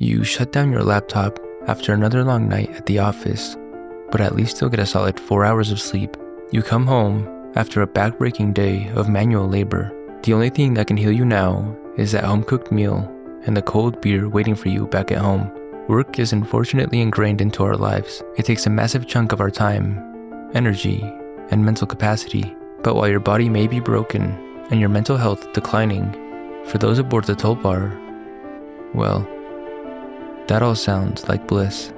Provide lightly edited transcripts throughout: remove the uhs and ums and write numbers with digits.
You shut down your laptop after another long night at the office, but at least you'll get a solid 4 hours of sleep. You come home after a back-breaking day of manual labor. The only thing that can heal you now is that home-cooked meal and the cold beer waiting for you back at home. Work is unfortunately ingrained into our lives. It takes a massive chunk of our time, energy, and mental capacity. But while your body may be broken and your mental health declining, for those aboard the Tulpar, well, that all sounds like bliss.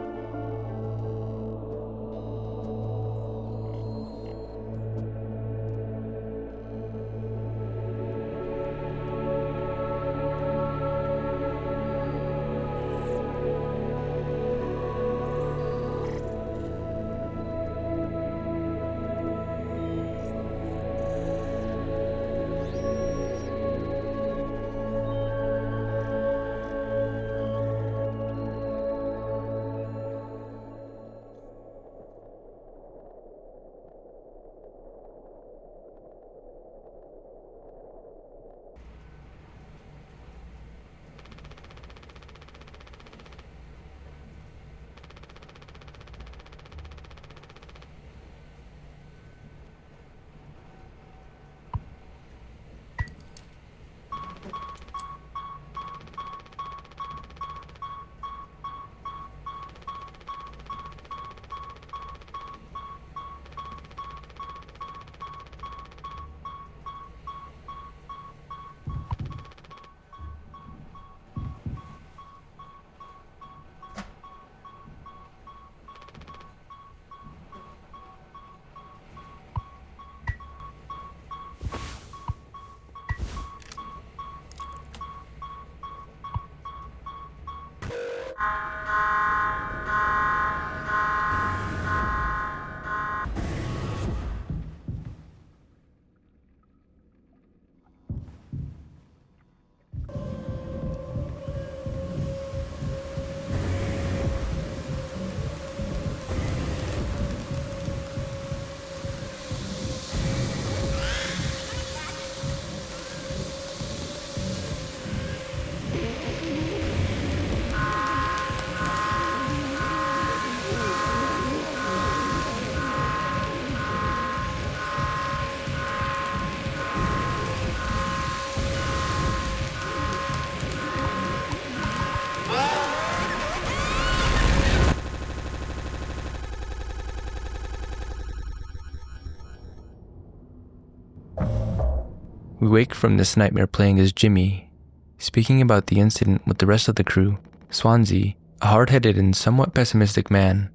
We wake from this nightmare playing as Jimmy, speaking about the incident with the rest of the crew. Swansea, a hard-headed and somewhat pessimistic man.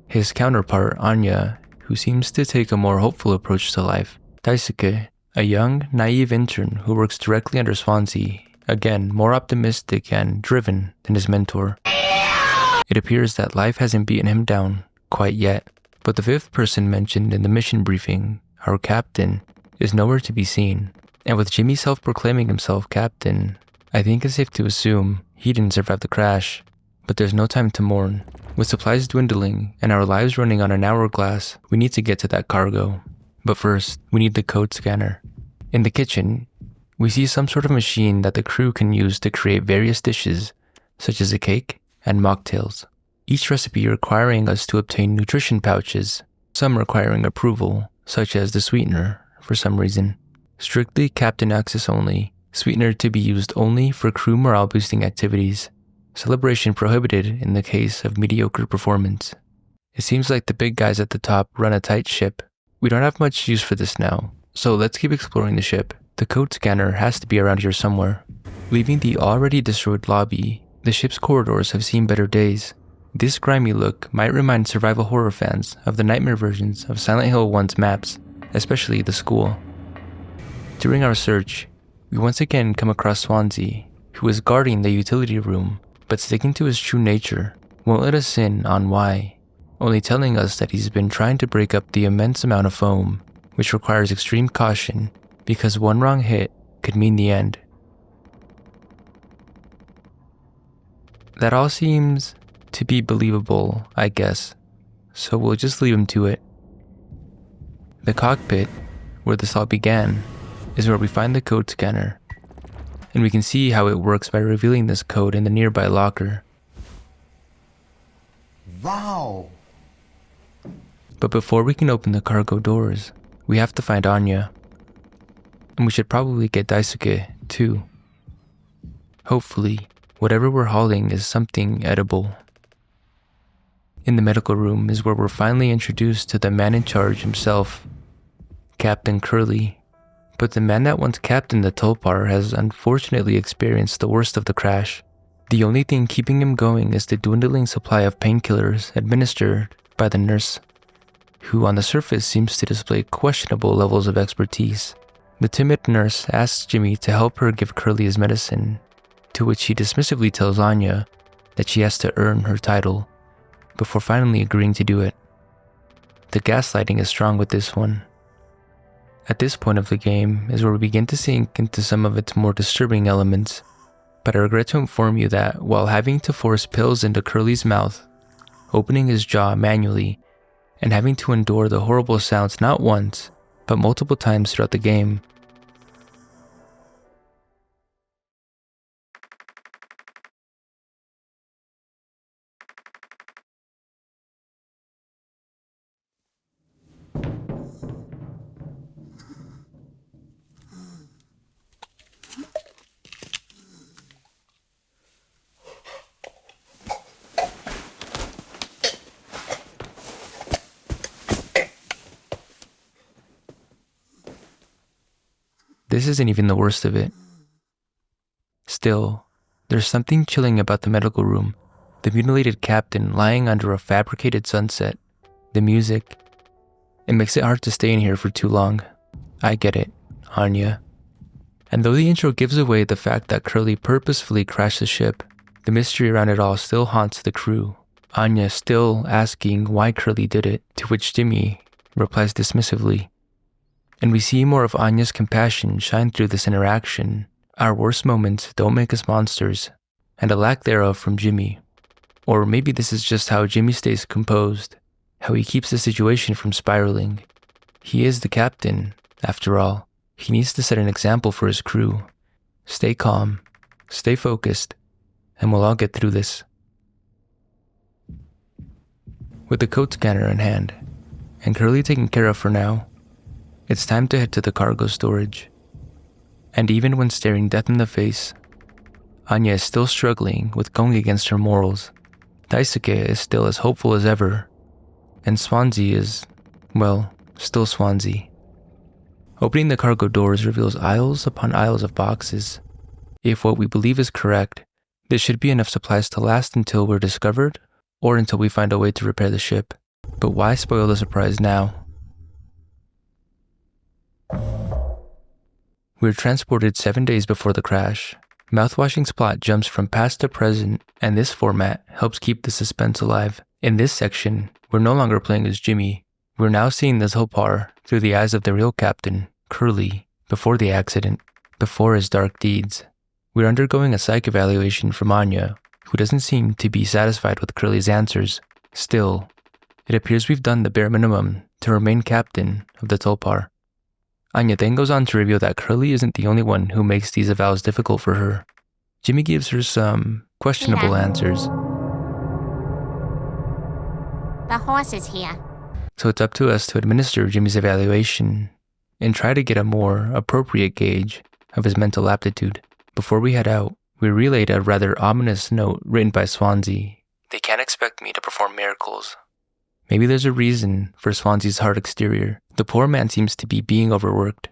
His counterpart, Anya, who seems to take a more hopeful approach to life. Daisuke, a young, naive intern who works directly under Swansea, again, more optimistic and driven than his mentor. It appears that life hasn't beaten him down quite yet, but the fifth person mentioned in the mission briefing, our captain, is nowhere to be seen. And with Jimmy self-proclaiming himself captain, I think it's safe to assume he didn't survive the crash. But there's no time to mourn. With supplies dwindling and our lives running on an hourglass, we need to get to that cargo. But first, we need the code scanner. In the kitchen, we see some sort of machine that the crew can use to create various dishes, such as a cake and mocktails. Each recipe requiring us to obtain nutrition pouches, some requiring approval, such as the sweetener, for some reason. Strictly captain access only, sweetener to be used only for crew morale boosting activities. Celebration prohibited in the case of mediocre performance. It seems like the big guys at the top run a tight ship. We don't have much use for this now, so let's keep exploring the ship. The code scanner has to be around here somewhere. Leaving the already destroyed lobby, the ship's corridors have seen better days. This grimy look might remind survival horror fans of the nightmare versions of Silent Hill 1's maps, especially the school. During our search, we once again come across Swansea, who is guarding the utility room, but sticking to his true nature, won't let us in on why, only telling us that he's been trying to break up the immense amount of foam, which requires extreme caution because one wrong hit could mean the end. That all seems to be believable, I guess, so we'll just leave him to it. The cockpit, where this all began, is where we find the code scanner, and we can see how it works by revealing this code in the nearby locker. Wow! But before we can open the cargo doors, we have to find Anya. And we should probably get Daisuke, too. Hopefully, whatever we're hauling is something edible. In the medical room is where we're finally introduced to the man in charge himself, Captain Curly. But the man that once captained the Tulpar has unfortunately experienced the worst of the crash. The only thing keeping him going is the dwindling supply of painkillers administered by the nurse, who on the surface seems to display questionable levels of expertise. The timid nurse asks Jimmy to help her give Curly his medicine, to which he dismissively tells Anya that she has to earn her title, before finally agreeing to do it. The gaslighting is strong with this one. At this point of the game is where we begin to sink into some of its more disturbing elements, but I regret to inform you that while having to force pills into Curly's mouth, opening his jaw manually, and having to endure the horrible sounds not once, but multiple times throughout the game, this isn't even the worst of it. Still, there's something chilling about the medical room, the mutilated captain lying under a fabricated sunset, the music. It makes it hard to stay in here for too long. I get it, Anya. And though the intro gives away the fact that Curly purposefully crashed the ship, the mystery around it all still haunts the crew. Anya still asking why Curly did it, to which Jimmy replies dismissively. And we see more of Anya's compassion shine through this interaction. Our worst moments don't make us monsters, and a lack thereof from Jimmy. Or maybe this is just how Jimmy stays composed, how he keeps the situation from spiraling. He is the captain, after all. He needs to set an example for his crew. Stay calm, stay focused, and we'll all get through this. With the code scanner in hand, and Curly taken care of for now, it's time to head to the cargo storage. And even when staring death in the face, Anya is still struggling with going against her morals. Daisuke is still as hopeful as ever, and Swansea is, well, still Swansea. Opening the cargo doors reveals aisles upon aisles of boxes. If what we believe is correct, this should be enough supplies to last until we're discovered, or until we find a way to repair the ship. But why spoil the surprise now? We're transported 7 days before the crash. Mouthwashing's plot jumps from past to present, and this format helps keep the suspense alive. In this section, we're no longer playing as Jimmy. We're now seeing the Tulpar through the eyes of the real captain, Curly, before the accident, before his dark deeds. We're undergoing a psych evaluation from Anya, who doesn't seem to be satisfied with Curly's answers. Still, it appears we've done the bare minimum to remain captain of the Tulpar. Anya then goes on to reveal that Curly isn't the only one who makes these avows difficult for her. Jimmy gives her some questionable answers. The horse is here. So it's up to us to administer Jimmy's evaluation and try to get a more appropriate gauge of his mental aptitude. Before we head out, we relayed a rather ominous note written by Swansea. They can't expect me to perform miracles. Maybe there's a reason for Swansea's hard exterior. The poor man seems to be being overworked.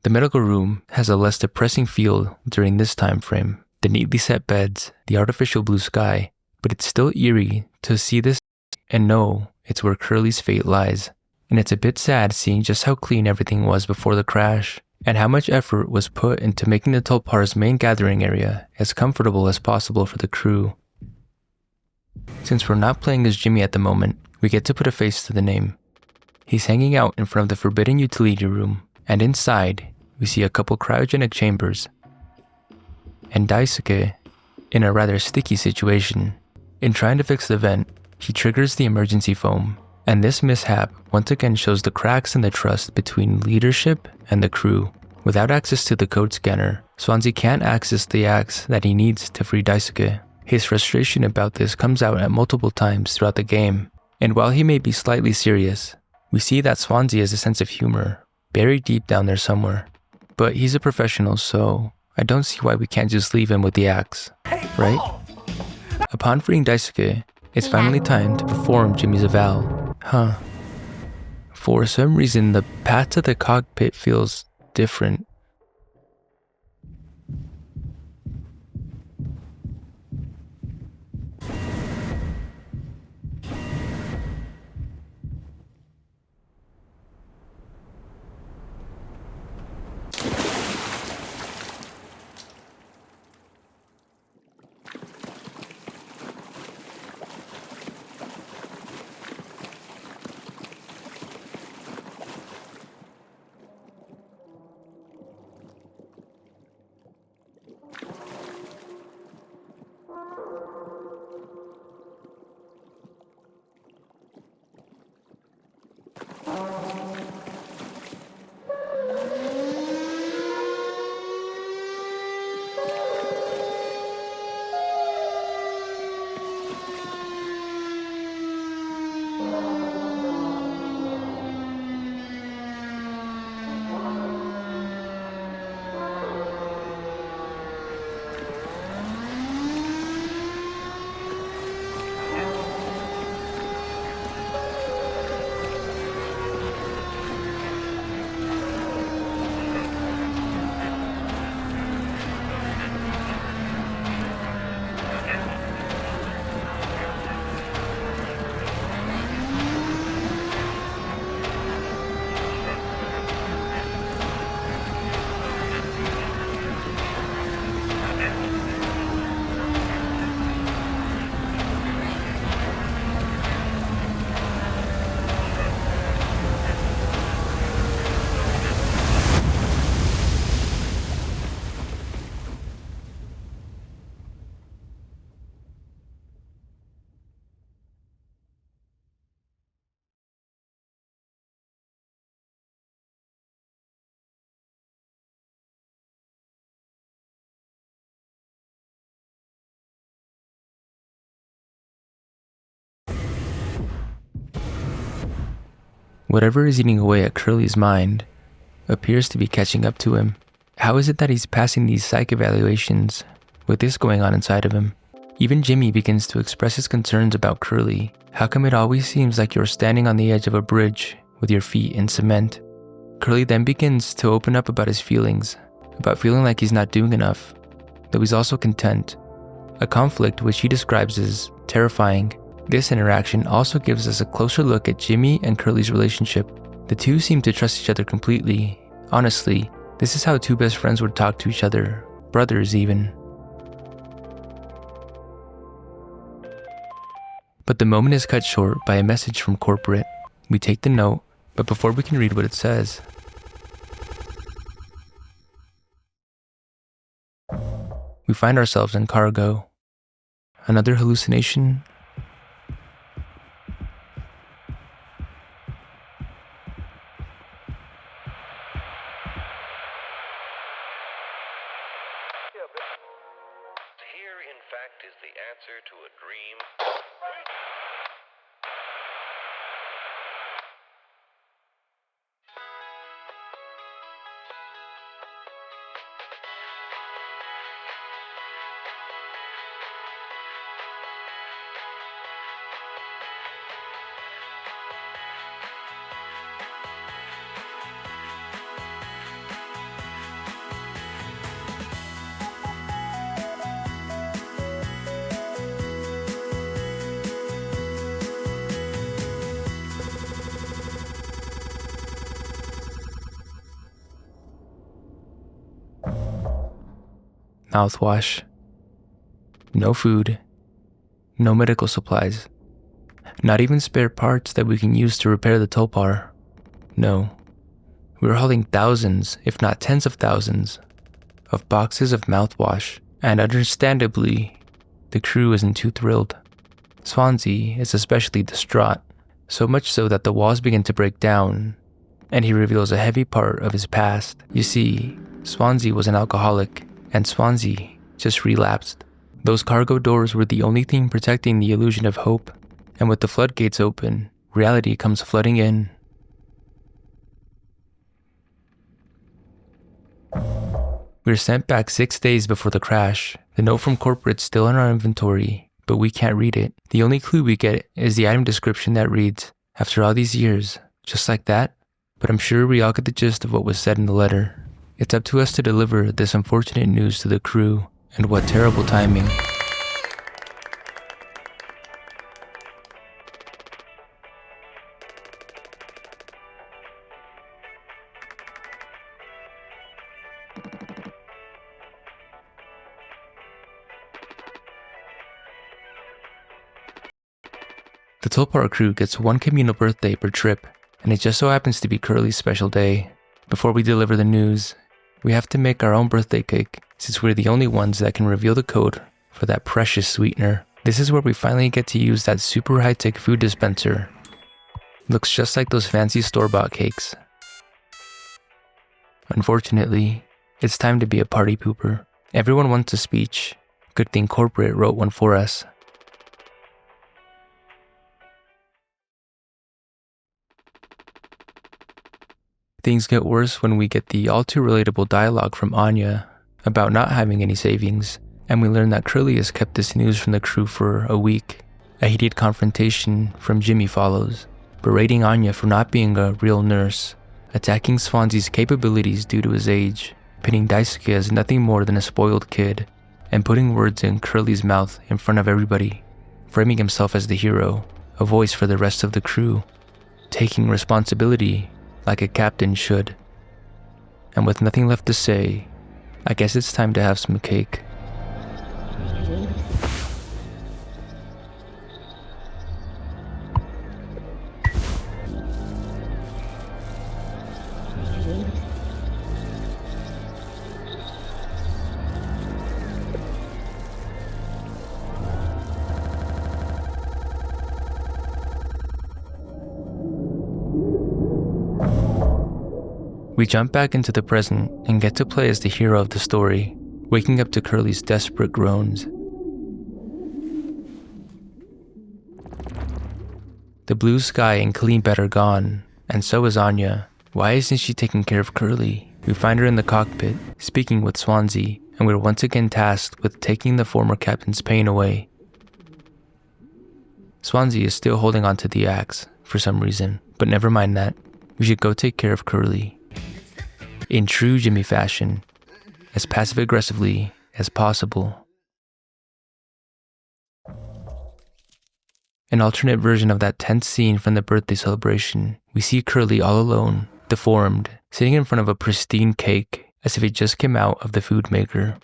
The medical room has a less depressing feel during this time frame. The neatly set beds, the artificial blue sky, but it's still eerie to see this and know it's where Curly's fate lies. And it's a bit sad seeing just how clean everything was before the crash, and how much effort was put into making the Tulpar's main gathering area as comfortable as possible for the crew. Since we're not playing as Jimmy at the moment, we get to put a face to the name. He's hanging out in front of the forbidden utility room, and inside, we see a couple cryogenic chambers. And Daisuke, in a rather sticky situation. In trying to fix the vent, he triggers the emergency foam, and this mishap once again shows the cracks in the trust between leadership and the crew. Without access to the code scanner, Swansea can't access the axe that he needs to free Daisuke. His frustration about this comes out at multiple times throughout the game, and while he may be slightly serious, we see that Swansea has a sense of humor, buried deep down there somewhere. But he's a professional, so I don't see why we can't just leave him with the axe, right? Upon freeing Daisuke, it's finally time to perform Jimmy's eval. For some reason, the path to the cockpit feels different. Whatever is eating away at Curly's mind appears to be catching up to him. How is it that he's passing these psych evaluations with this going on inside of him? Even Jimmy begins to express his concerns about Curly. How come it always seems like you're standing on the edge of a bridge with your feet in cement? Curly then begins to open up about his feelings, about feeling like he's not doing enough, though he's also content. A conflict which he describes as terrifying. This interaction also gives us a closer look at Jimmy and Curly's relationship. The two seem to trust each other completely. Honestly, this is how two best friends would talk to each other, brothers even. But the moment is cut short by a message from corporate. We take the note, but before we can read what it says, we find ourselves in cargo. Another hallucination? Here, in fact, is the answer to a dream. Mouthwash. No food. No medical supplies. Not even spare parts that we can use to repair the Tulpar. No. We're hauling thousands, if not tens of thousands, of boxes of mouthwash, and understandably, the crew isn't too thrilled. Swansea is especially distraught, so much so that the walls begin to break down, and he reveals a heavy part of his past. You see, Swansea was an alcoholic, and Swansea just relapsed. Those cargo doors were the only thing protecting the illusion of hope, and with the floodgates open, reality comes flooding in. We were sent back 6 days before the crash. The note from corporate's still in our inventory, but we can't read it. The only clue we get is the item description that reads, "After all these years, just like that?" But I'm sure we all get the gist of what was said in the letter. It's up to us to deliver this unfortunate news to the crew, and what terrible timing. The Tulpar crew gets one communal birthday per trip, and it just so happens to be Curly's special day. Before we deliver the news, we have to make our own birthday cake, since we're the only ones that can reveal the code for that precious sweetener. This is where we finally get to use that super high-tech food dispenser. Looks just like those fancy store-bought cakes. Unfortunately, it's time to be a party pooper. Everyone wants a speech. Good thing corporate wrote one for us. Things get worse when we get the all too relatable dialogue from Anya about not having any savings, and we learn that Curly has kept this news from the crew for a week. A heated confrontation from Jimmy follows, berating Anya for not being a real nurse, attacking Swansea's capabilities due to his age, pitting Daisuke as nothing more than a spoiled kid, and putting words in Curly's mouth in front of everybody, framing himself as the hero, a voice for the rest of the crew, taking responsibility like a captain should. And with nothing left to say, I guess it's time to have some cake. We jump back into the present and get to play as the hero of the story, waking up to Curly's desperate groans. The blue sky and clean bed are gone, and so is Anya. Why isn't she taking care of Curly? We find her in the cockpit, speaking with Swansea, and we're once again tasked with taking the former captain's pain away. Swansea is still holding onto the axe, for some reason, but never mind that. We should go take care of Curly. In true Jimmy fashion, as passive-aggressively as possible. An alternate version of that tense scene from the birthday celebration, we see Curly all alone, deformed, sitting in front of a pristine cake, as if it just came out of the food maker.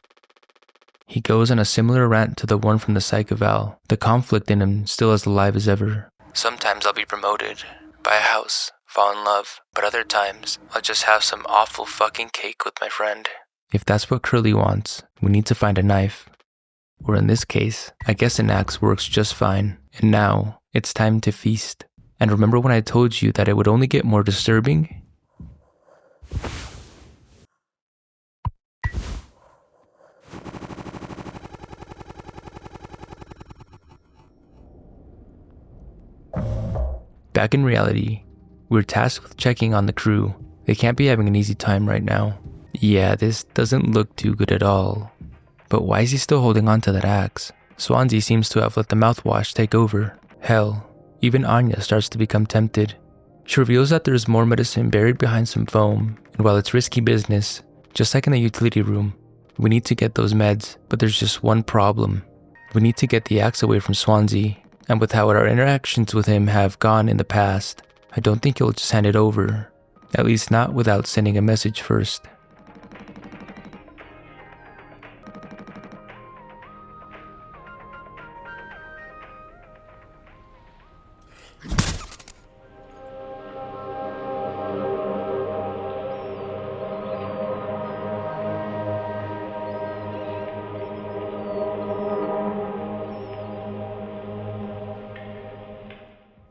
He goes on a similar rant to the one from the psych eval, the conflict in him still as alive as ever. Sometimes I'll be promoted, buy a house, fall in love, but other times, I'll just have some awful fucking cake with my friend. If that's what Curly wants, we need to find a knife. Or in this case, I guess an axe works just fine. And now, it's time to feast. And remember when I told you that it would only get more disturbing? Back in reality, we're tasked with checking on the crew. They can't be having an easy time right now. Yeah, this doesn't look too good at all. But why is he still holding on to that axe? Swansea seems to have let the mouthwash take over. Hell, even Anya starts to become tempted. She reveals that there's more medicine buried behind some foam, and while it's risky business, just like in the utility room, we need to get those meds, but there's just one problem. We need to get the axe away from Swansea, and with how our interactions with him have gone in the past, I don't think he'll just hand it over. At least not without sending a message first.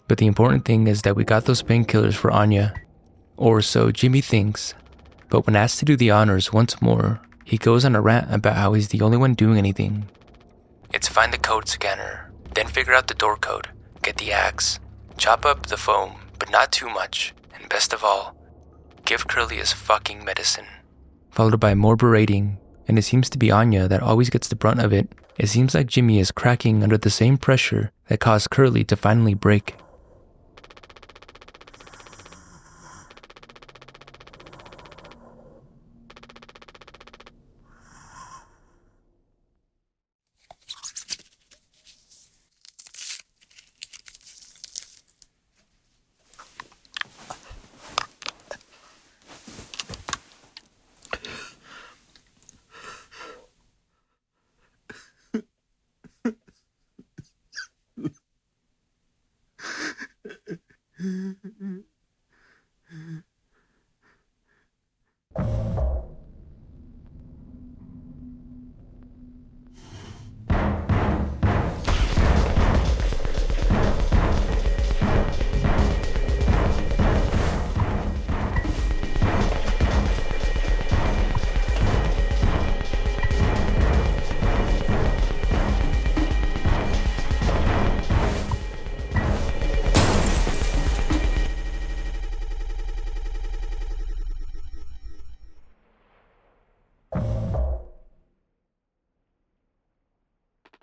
But the important thing is that we got those painkillers for Anya. Or so Jimmy thinks. But when asked to do the honors once more, he goes on a rant about how he's the only one doing anything. It's find the code scanner, then figure out the door code, get the axe, chop up the foam, but not too much, and best of all, give Curly his fucking medicine. Followed by more berating, and it seems to be Anya that always gets the brunt of it. It seems like Jimmy is cracking under the same pressure that caused Curly to finally break.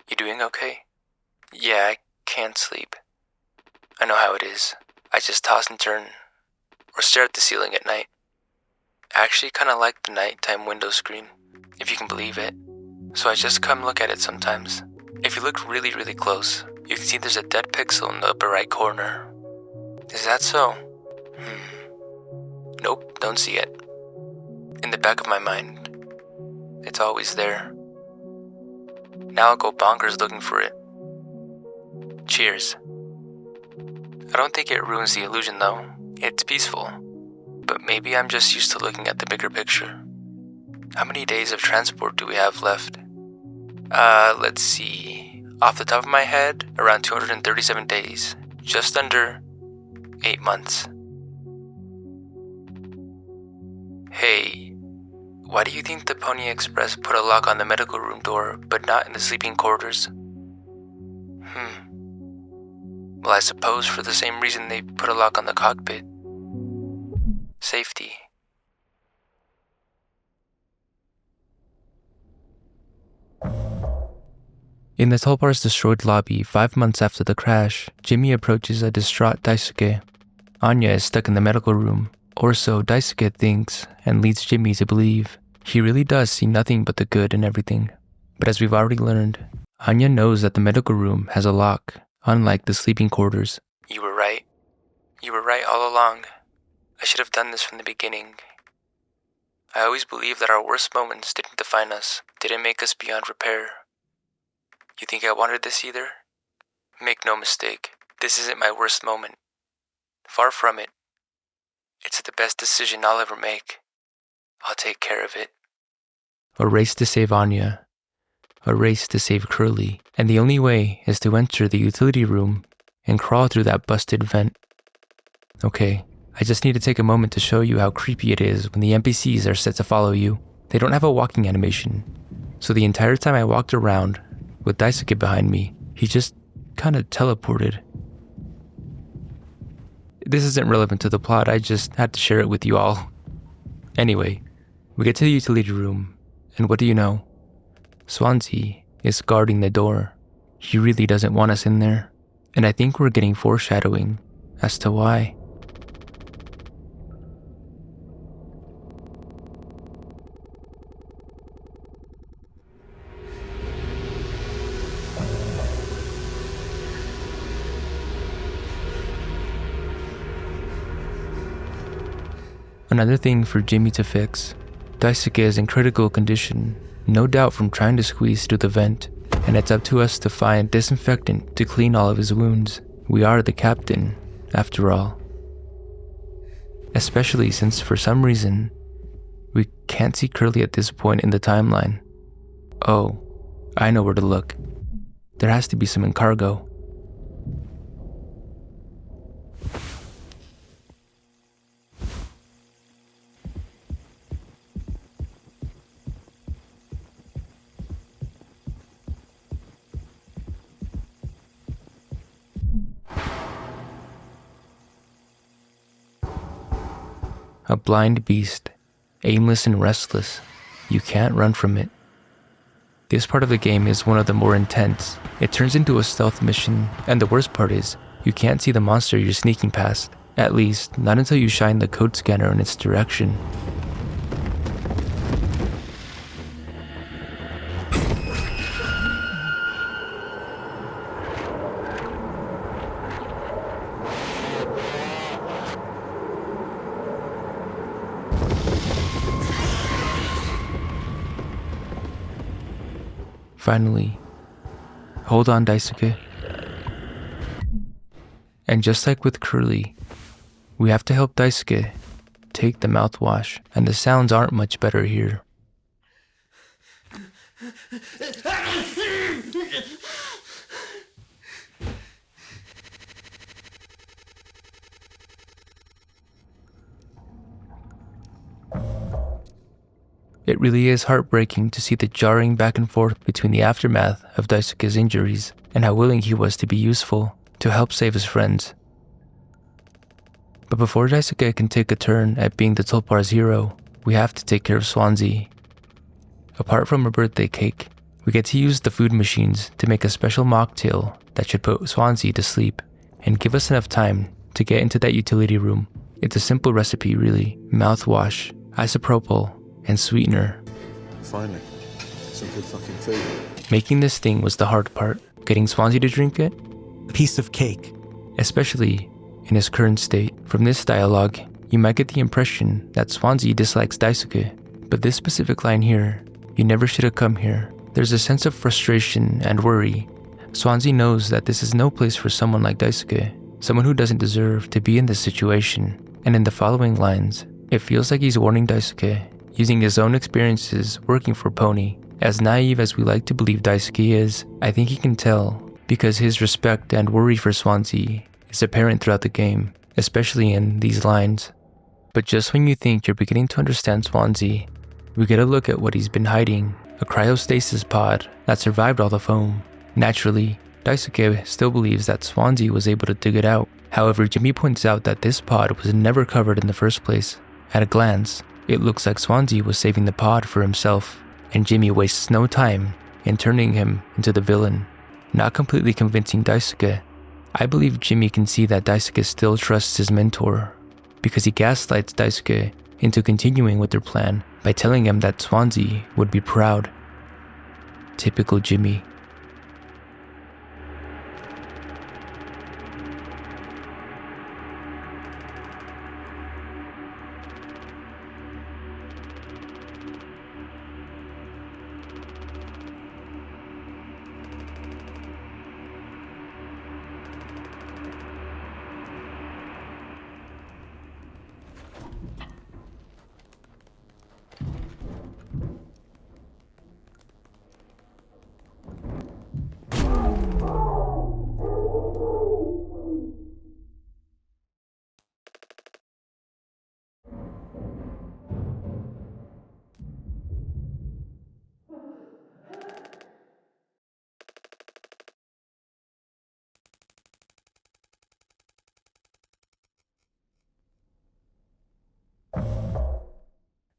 You doing okay? Yeah, I can't sleep. I know how it is. I just toss and turn, or stare at the ceiling at night. I actually kinda like the nighttime window screen, if you can believe it. So I just come look at it sometimes. If you look really, really close, you can see there's a dead pixel in the upper right corner. Is that so? Nope, don't see it. In the back of my mind, it's always there. Now I'll go bonkers looking for it. Cheers. I don't think it ruins the illusion though. It's peaceful. But maybe I'm just used to looking at the bigger picture. How many days of transport do we have left? Let's see. Off the top of my head, around 237 days. Just under 8 months. Hey, why do you think the Pony Express put a lock on the medical room door, but not in the sleeping quarters? Well, I suppose for the same reason they put a lock on the cockpit. Safety. In the Tulpar's destroyed lobby, 5 months after the crash, Jimmy approaches a distraught Daisuke. Anya is stuck in the medical room, or so Daisuke thinks, and leads Jimmy to believe. He really does see nothing but the good in everything. But as we've already learned, Anya knows that the medical room has a lock, unlike the sleeping quarters. You were right. You were right all along. I should have done this from the beginning. I always believed that our worst moments didn't define us, didn't make us beyond repair. You think I wanted this either? Make no mistake, this isn't my worst moment. Far from it. It's the best decision I'll ever make. I'll take care of it. A race to save Anya. A race to save Curly. And the only way is to enter the utility room and crawl through that busted vent. Okay, I just need to take a moment to show you how creepy it is when the NPCs are set to follow you. They don't have a walking animation. So the entire time I walked around, with Daisuke behind me, he just kinda teleported. This isn't relevant to the plot, I just had to share it with you all. Anyway, we get to the utility room, and what do you know? Swansea is guarding the door. He really doesn't want us in there, and I think we're getting foreshadowing as to why. Another thing for Jimmy to fix. Daisuke is in critical condition, no doubt from trying to squeeze through the vent, and it's up to us to find disinfectant to clean all of his wounds. We are the captain, after all. Especially since for some reason, we can't see Curly at this point in the timeline. Oh, I know where to look. There has to be some in cargo. A blind beast, aimless and restless. You can't run from it. This part of the game is one of the more intense. It turns into a stealth mission, and the worst part is, you can't see the monster you're sneaking past. At least, not until you shine the code scanner in its direction. Finally, hold on, Daisuke. And just like with Curly, we have to help Daisuke take the mouthwash, and the sounds aren't much better here. It really is heartbreaking to see the jarring back and forth between the aftermath of Daisuke's injuries and how willing he was to be useful to help save his friends. But before Daisuke can take a turn at being the Tulpar's hero, we have to take care of Swansea. Apart from a birthday cake, we get to use the food machines to make a special mocktail that should put Swansea to sleep and give us enough time to get into that utility room. It's a simple recipe, really. Mouthwash, isopropyl, and sweetener. Finally, some good fucking food. Making this thing was the hard part. Getting Swansea to drink it? A piece of cake. Especially in his current state. From this dialogue, you might get the impression that Swansea dislikes Daisuke, but this specific line here, "You never should have come here," there's a sense of frustration and worry. Swansea knows that this is no place for someone like Daisuke, someone who doesn't deserve to be in this situation. And in the following lines, it feels like he's warning Daisuke, using his own experiences working for Pony. As naive as we like to believe Daisuke is, I think he can tell, because his respect and worry for Swansea is apparent throughout the game, especially in these lines. But just when you think you're beginning to understand Swansea, we get a look at what he's been hiding, a cryostasis pod that survived all the foam. Naturally, Daisuke still believes that Swansea was able to dig it out. However, Jimmy points out that this pod was never covered in the first place. At a glance, it looks like Swansea was saving the pod for himself, and Jimmy wastes no time in turning him into the villain, not completely convincing Daisuke. I believe Jimmy can see that Daisuke still trusts his mentor, because he gaslights Daisuke into continuing with their plan by telling him that Swansea would be proud. Typical Jimmy.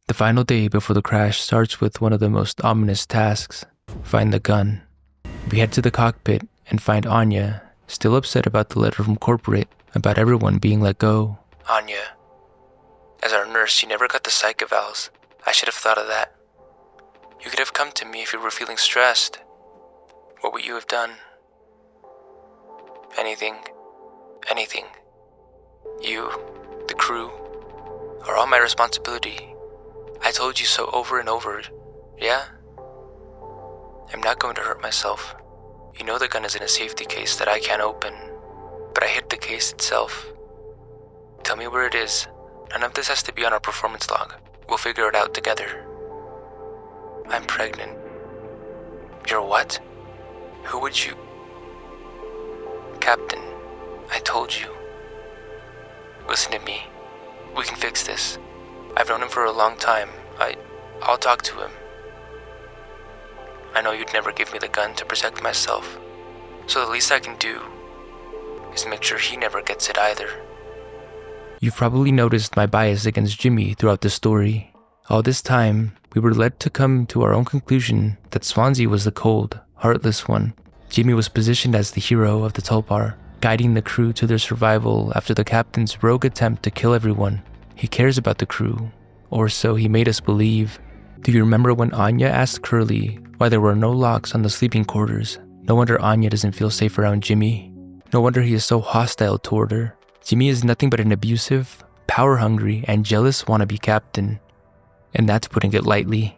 The final day before the crash starts with one of the most ominous tasks: find the gun. We head to the cockpit and find Anya, still upset about the letter from corporate about everyone being let go. Anya, as our nurse, you never got the psych evals. I should have thought of that. You could have come to me if you were feeling stressed. What would you have done? Anything. Anything. You, the crew, are all my responsibility. I told you so over and over, yeah? I'm not going to hurt myself. You know the gun is in a safety case that I can't open, but I hid the case itself. Tell me where it is. None of this has to be on our performance log. We'll figure it out together. I'm pregnant. You're what? Who would you... Captain, I told you. Listen to me. We can fix this. I've known him for a long time. I'll talk to him. I know you'd never give me the gun to protect myself, so the least I can do is make sure he never gets it either. You've probably noticed my bias against Jimmy throughout the story. All this time, we were led to come to our own conclusion that Swansea was the cold, heartless one. Jimmy was positioned as the hero of the Tulpar, guiding the crew to their survival after the captain's rogue attempt to kill everyone. He cares about the crew, or so he made us believe. Do you remember when Anya asked Curly why there were no locks on the sleeping quarters? No wonder Anya doesn't feel safe around Jimmy. No wonder he is so hostile toward her. Jimmy is nothing but an abusive, power-hungry, and jealous wannabe captain. And that's putting it lightly.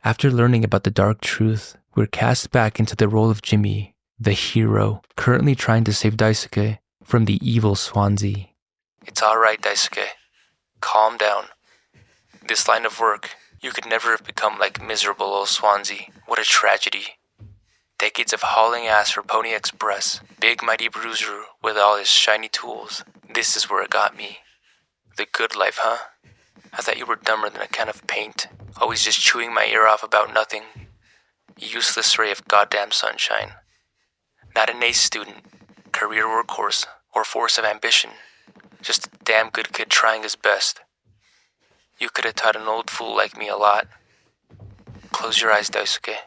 After learning about the dark truth, we're cast back into the role of Jimmy, the hero, currently trying to save Daisuke from the evil Swansea. It's alright, Daisuke. Calm down. This line of work, you could never have become like miserable old Swansea. What a tragedy. Decades of hauling ass for Pony Express, big mighty bruiser with all his shiny tools. This is where it got me. The good life, huh? I thought you were dumber than a can of paint, always just chewing my ear off about nothing. Useless ray of goddamn sunshine. Not an ace student, career workhorse, or force of ambition. Just a damn good kid trying his best. You could have taught an old fool like me a lot. Close your eyes, Daisuke.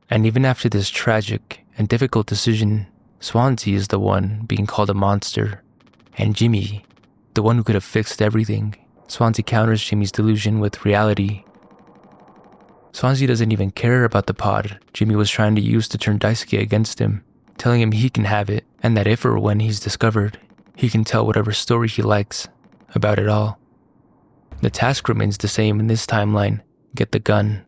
And even after this tragic and difficult decision, Swansea is the one being called a monster. And Jimmy, the one who could have fixed everything. Swansea counters Jimmy's delusion with reality. Swansea doesn't even care about the pod Jimmy was trying to use to turn Daisuke against him, telling him he can have it, and that if or when he's discovered, he can tell whatever story he likes about it all. The task remains the same in this timeline: get the gun.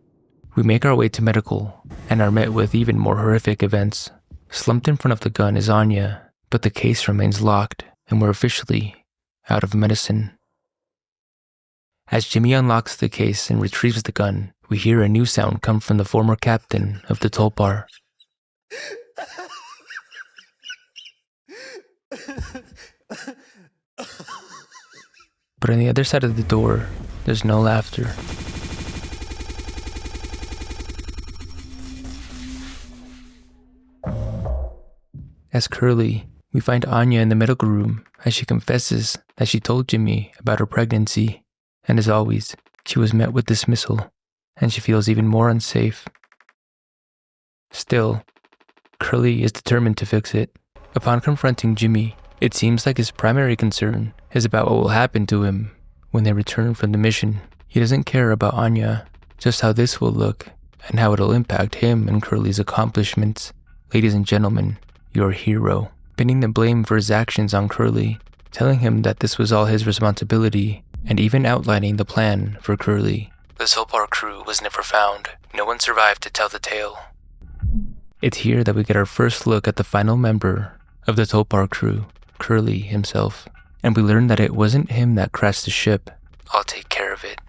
We make our way to medical, and are met with even more horrific events. Slumped in front of the gun is Anya, but the case remains locked, and we're officially out of medicine. As Jimmy unlocks the case and retrieves the gun, we hear a new sound come from the former captain of the Tulpar. But on the other side of the door, there's no laughter. As Curly, we find Anya in the medical room as she confesses that she told Jimmy about her pregnancy, and as always, she was met with dismissal, and she feels even more unsafe. Still, Curly is determined to fix it. Upon confronting Jimmy, it seems like his primary concern is about what will happen to him when they return from the mission. He doesn't care about Anya, just how this will look and how it'll impact him and Curly's accomplishments. Ladies and gentlemen, your hero, pinning the blame for his actions on Curly, telling him that this was all his responsibility, and even outlining the plan for Curly. The Tulpar crew was never found. No one survived to tell the tale. It's here that we get our first look at the final member of the Tulpar crew, Curly himself, and we learn that it wasn't him that crashed the ship. I'll take care of it.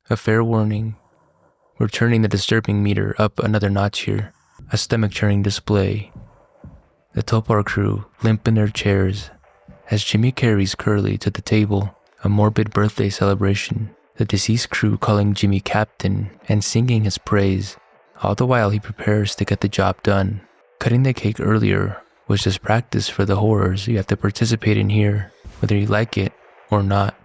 A fair warning. We're turning the disturbing meter up another notch here. A stomach-churning display. The Topar crew limp in their chairs as Jimmy carries Curly to the table, a morbid birthday celebration, the deceased crew calling Jimmy captain and singing his praise, all the while he prepares to get the job done. Cutting the cake earlier was just practice for the horrors you have to participate in here, whether you like it or not.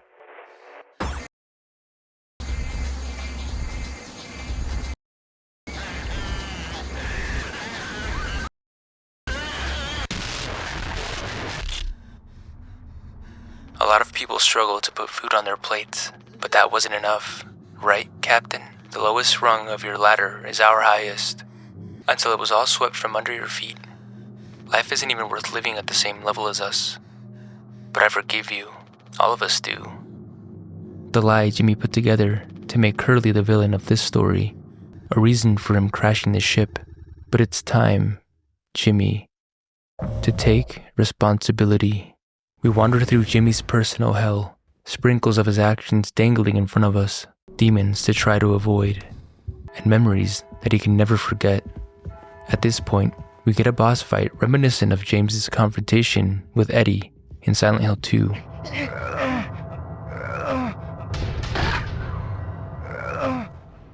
A lot of people struggle to put food on their plates, but that wasn't enough. Right, Captain? The lowest rung of your ladder is our highest, until it was all swept from under your feet. Life isn't even worth living at the same level as us. But I forgive you. All of us do. The lie Jimmy put together to make Curly the villain of this story, a reason for him crashing the ship. But it's time, Jimmy, to take responsibility. We wander through Jimmy's personal hell, sprinkles of his actions dangling in front of us, demons to try to avoid, and memories that he can never forget. At this point, we get a boss fight reminiscent of James's confrontation with Eddie in Silent Hill 2.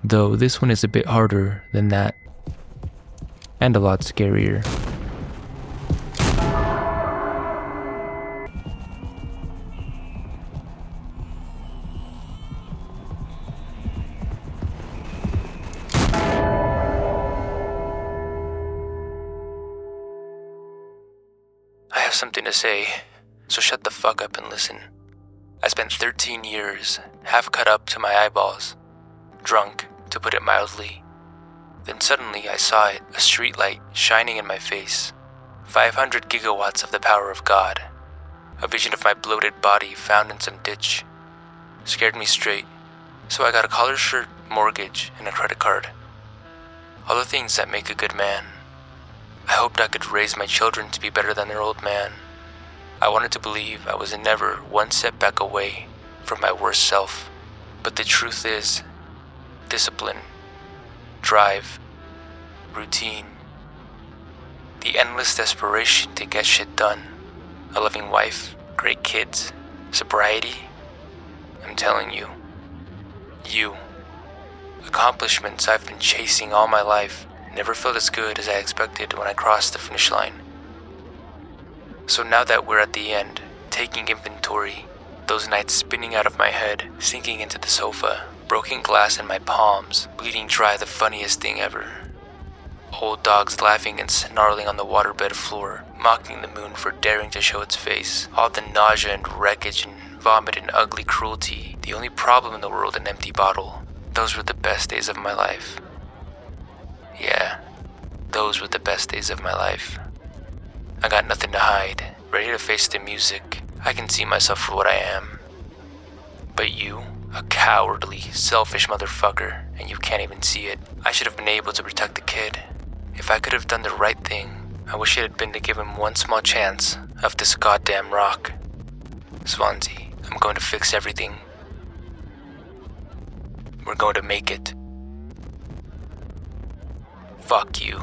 Though this one is a bit harder than that, and a lot scarier. I have something to say, so shut the fuck up and listen. I spent 13 years, half cut up to my eyeballs, drunk, to put it mildly. Then suddenly I saw it, a streetlight shining in my face. 500 gigawatts of the power of God. A vision of my bloated body found in some ditch. Scared me straight, so I got a collared shirt, mortgage, and a credit card. All the things that make a good man. I hoped I could raise my children to be better than their old man. I wanted to believe I was never one setback away from my worst self. But the truth is, discipline, drive, routine, the endless desperation to get shit done, a loving wife, great kids, sobriety. I'm telling you, accomplishments I've been chasing all my life never felt as good as I expected when I crossed the finish line. So now that we're at the end, taking inventory, those nights spinning out of my head, sinking into the sofa, broken glass in my palms, bleeding dry, the funniest thing ever. Old dogs laughing and snarling on the waterbed floor, mocking the moon for daring to show its face. All the nausea and wreckage and vomit and ugly cruelty. The only problem in the world, an empty bottle. Those were the best days of my life. Yeah, those were the best days of my life. I got nothing to hide, ready to face the music. I can see myself for what I am. But you, a cowardly, selfish motherfucker, and you can't even see it. I should have been able to protect the kid. If I could have done the right thing, I wish it had been to give him one small chance of this goddamn rock. Swansea, I'm going to fix everything. We're going to make it. Fuck you.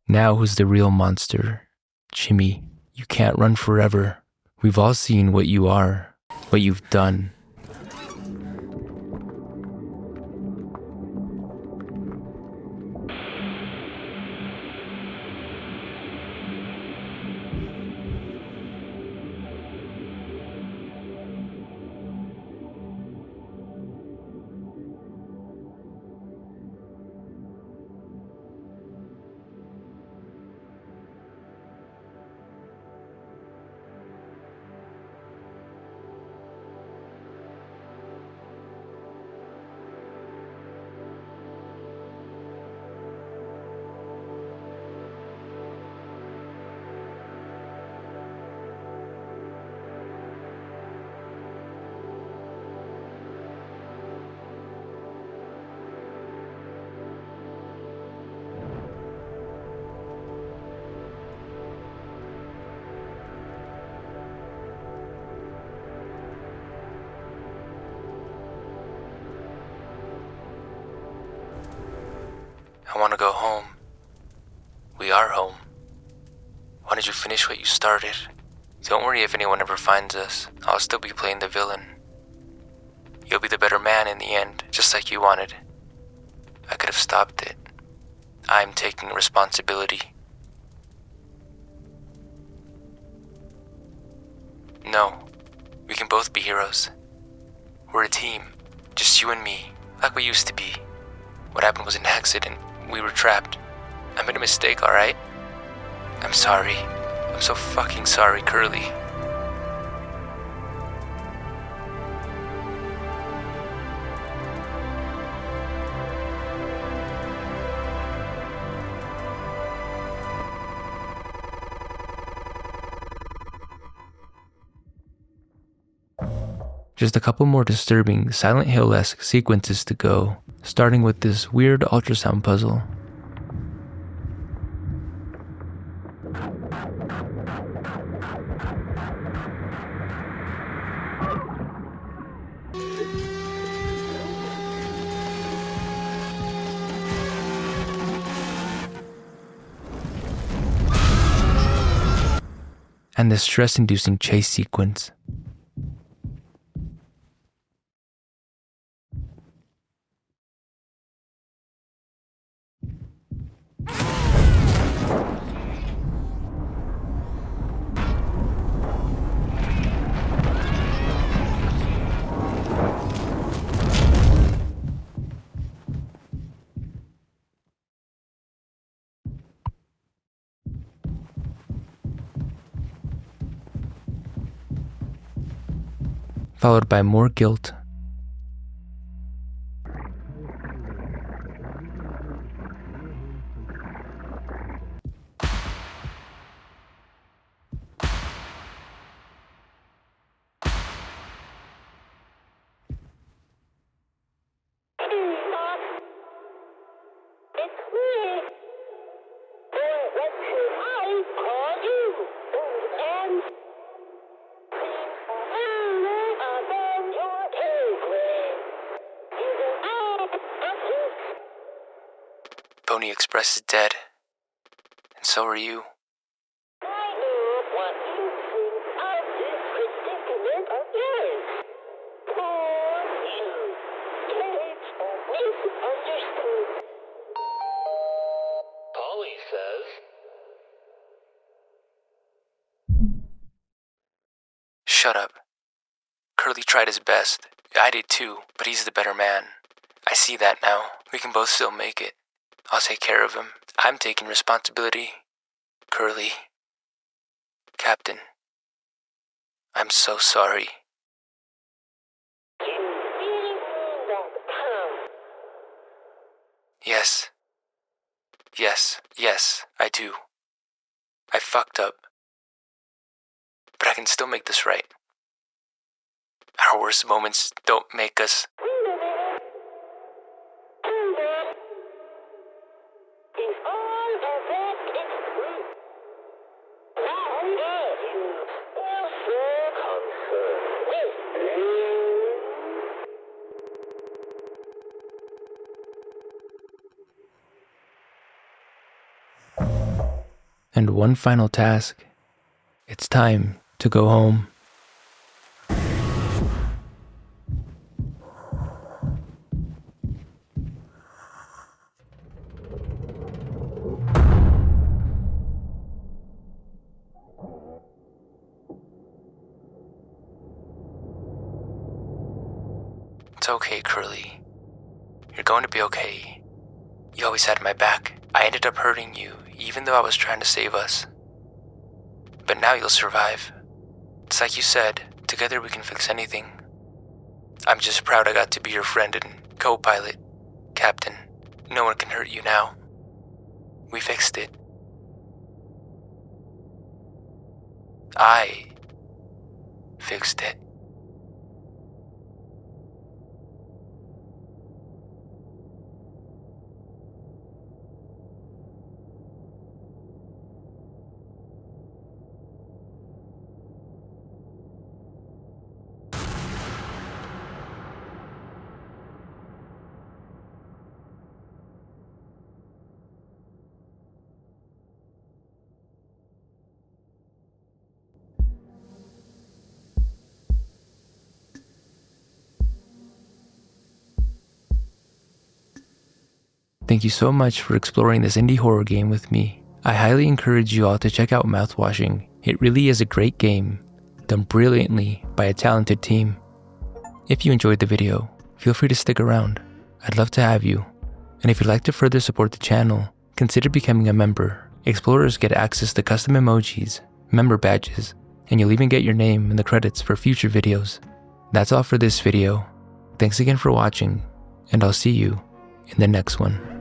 Now who's the real monster? Jimmy, you can't run forever. We've all seen what you are, what you've done. I want to go home. We are home. Why don't you finish what you started? Don't worry if anyone ever finds us. I'll still be playing the villain. You'll be the better man in the end, just like you wanted. I could have stopped it. I'm taking responsibility. No, we can both be heroes. We're a team, just you and me, like we used to be. What happened was an accident. We were trapped. I made a mistake, alright? I'm sorry. I'm so fucking sorry, Curly. Just a couple more disturbing Silent Hill-esque sequences to go, starting with this weird ultrasound puzzle. And the stress-inducing chase sequence. Followed by more guilt. Pony Express is dead. And so are you. I know what you think of this predicament of yours. Poor you. It's misunderstood. Polly says, Shut up. Curly tried his best. I did too, but he's the better man. I see that now. We can both still make it. I'll take care of him. I'm taking responsibility. Curly. Captain. I'm so sorry. You really mean that, Tom? Yes. Yes, I do. I fucked up. But I can still make this right. Our worst moments don't make us. Wait a minute. Hold on. If all of that is true, why are you still so concerned with me? And one final task. It's time to go home. It's okay, Curly. You're going to be okay. You always had my back. I ended up hurting you, even though I was trying to save us. But now you'll survive. It's like you said, together we can fix anything. I'm just proud I got to be your friend and co-pilot. Captain, no one can hurt you now. We fixed it. I fixed it. Thank you so much for exploring this indie horror game with me. I highly encourage you all to check out Mouthwashing. It really is a great game, done brilliantly by a talented team. If you enjoyed the video, feel free to stick around. I'd love to have you. And if you'd like to further support the channel, consider becoming a member. Explorers get access to custom emojis, member badges, and you'll even get your name in the credits for future videos. That's all for this video. Thanks again for watching, and I'll see you in the next one.